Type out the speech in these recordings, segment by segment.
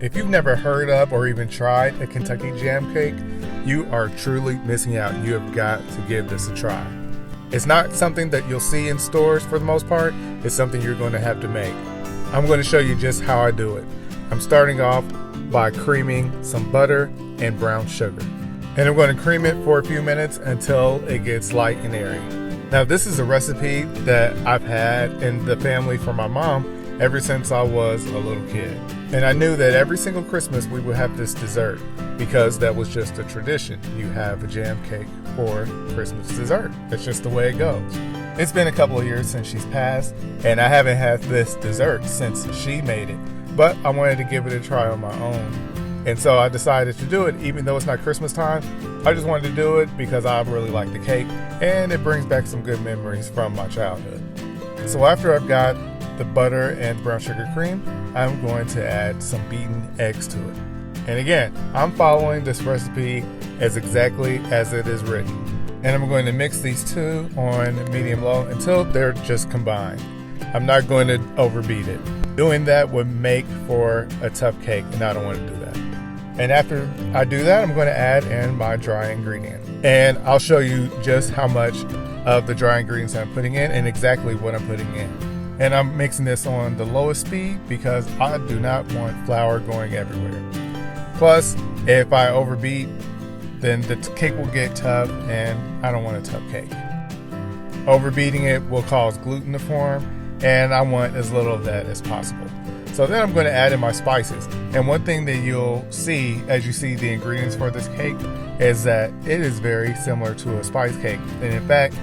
If you've never heard of or even tried a Kentucky Jam Cake, you are truly missing out. You have got to give this a try. It's not something that you'll see in stores for the most part. It's something you're going to have to make. I'm going to show you just how I do it. I'm starting off by creaming some butter and brown sugar. And I'm going to cream it for a few minutes until it gets light and airy. Now, this is a recipe that I've had in the family for my mom ever since I was a little kid. And I knew that every single Christmas we would have this dessert because that was just a tradition. You have a jam cake for Christmas dessert. That's just the way it goes. It's been a couple of years since she's passed, and I haven't had this dessert since she made it. But I wanted to give it a try on my own. And so I decided to do it, even though it's not Christmas time. I just wanted to do it because I really like the cake, and it brings back some good memories from my childhood. So after I've got the butter and brown sugar cream, I'm going to add some beaten eggs to it. And again, I'm following this recipe as exactly as it is written. And I'm going to mix these two on medium-low until they're just combined. I'm not going to overbeat it. Doing that would make for a tough cake, and I don't want to do that. And after I do that, I'm going to add in my dry ingredient. And I'll show you just how much of the dry ingredients I'm putting in and exactly what I'm putting in. And I'm mixing this on the lowest speed because I do not want flour going everywhere. Plus, if I overbeat, then the cake will get tough, and I don't want a tough cake. Overbeating it will cause gluten to form, and I want as little of that as possible. So then I'm going to add in my spices. And one thing that you'll see as you see the ingredients for this cake is that it is very similar to a spice cake. And in fact,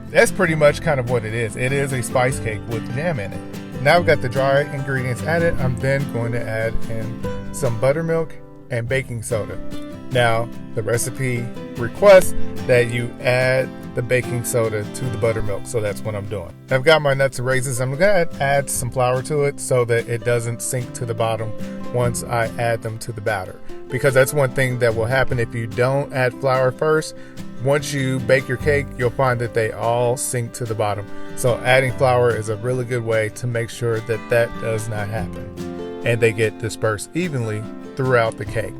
that's pretty much kind of what it is. It is a spice cake with jam in it. Now I've got the dry ingredients added. I'm then going to add in some buttermilk and baking soda. Now, the recipe requests that you add the baking soda to the buttermilk, so that's what I'm doing. I've got my nuts and raisins. I'm going to add some flour to it so that it doesn't sink to the bottom once I add them to the batter. Because that's one thing that will happen if you don't add flour first. Once you bake your cake, you'll find that they all sink to the bottom. So adding flour is a really good way to make sure that that does not happen. And they get dispersed evenly throughout the cake.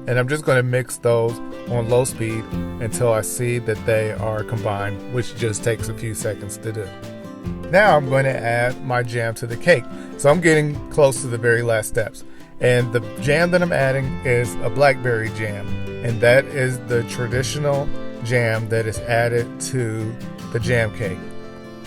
And I'm just going to mix those on low speed until I see that they are combined, which just takes a few seconds to do. Now I'm going to add my jam to the cake. So I'm getting close to the very last steps. And the jam that I'm adding is a blackberry jam. And that is the traditional jam that is added to the jam cake.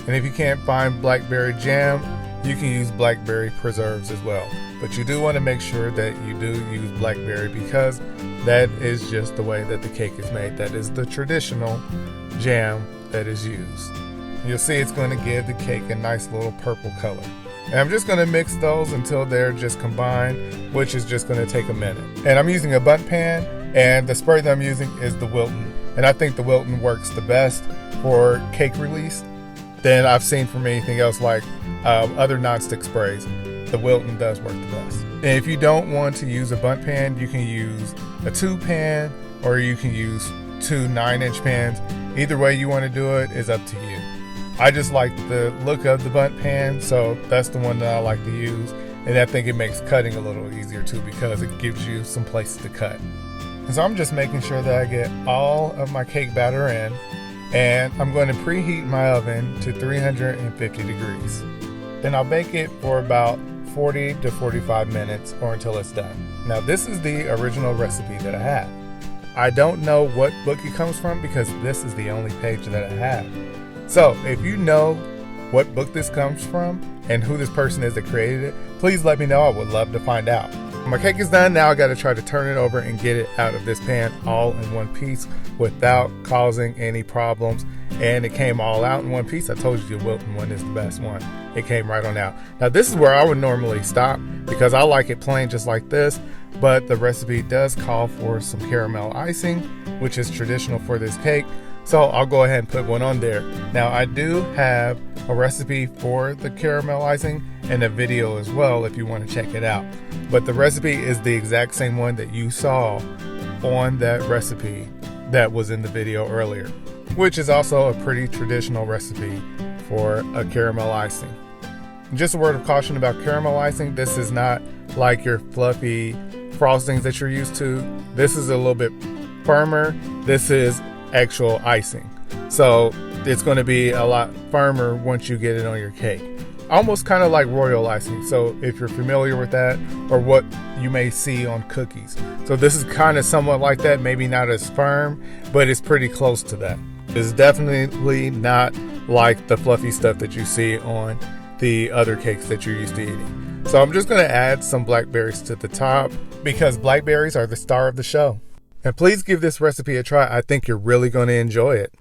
And if you can't find blackberry jam, you can use blackberry preserves as well. But you do want to make sure that you do use blackberry because that is just the way that the cake is made. That is the traditional jam that is used. You'll see it's going to give the cake a nice little purple color. And I'm just going to mix those until they're just combined, which is just going to take a minute. And I'm using a bundt pan, and the spray that I'm using is the Wilton. And I think the Wilton works the best for cake release than I've seen from anything else like other nonstick sprays. The Wilton does work the best. And if you don't want to use a bundt pan, you can use a tube pan or you can use two 9-inch pans. Either way you want to do it is up to you. I just like the look of the bundt pan, so that's the one that I like to use. And I think it makes cutting a little easier too because it gives you some places to cut. And so I'm just making sure that I get all of my cake batter in, and I'm going to preheat my oven to 350 degrees. Then I'll bake it for about 40 to 45 minutes or until it's done. Now this is the original recipe that I have. I don't know what book it comes from because this is the only page that I have. So if you know what book this comes from and who this person is that created it, please let me know. I would love to find out. My cake is done. Now I got to try to turn it over and get it out of this pan all in one piece without causing any problems. And it came all out in one piece. I told you the Wilton one is the best one. It came right on out. Now this is where I would normally stop because I like it plain just like this, but the recipe does call for some caramel icing, which is traditional for this cake. So I'll go ahead and put one on there. Now I do have a recipe for the caramel icing and a video as well if you want to check it out. But the recipe is the exact same one that you saw on that recipe that was in the video earlier, which is also a pretty traditional recipe for a caramel icing. Just a word of caution about caramel icing, this is not like your fluffy frostings that you're used to. This is a little bit firmer. This is actual icing. So it's going to be a lot firmer once you get it on your cake. Almost kind of like royal icing. So if you're familiar with that, or what you may see on cookies. So this is kind of somewhat like that, maybe not as firm, but it's pretty close to that. It's definitely not like the fluffy stuff that you see on the other cakes that you're used to eating. So I'm just going to add some blackberries to the top because blackberries are the star of the show. And please give this recipe a try. I think you're really going to enjoy it.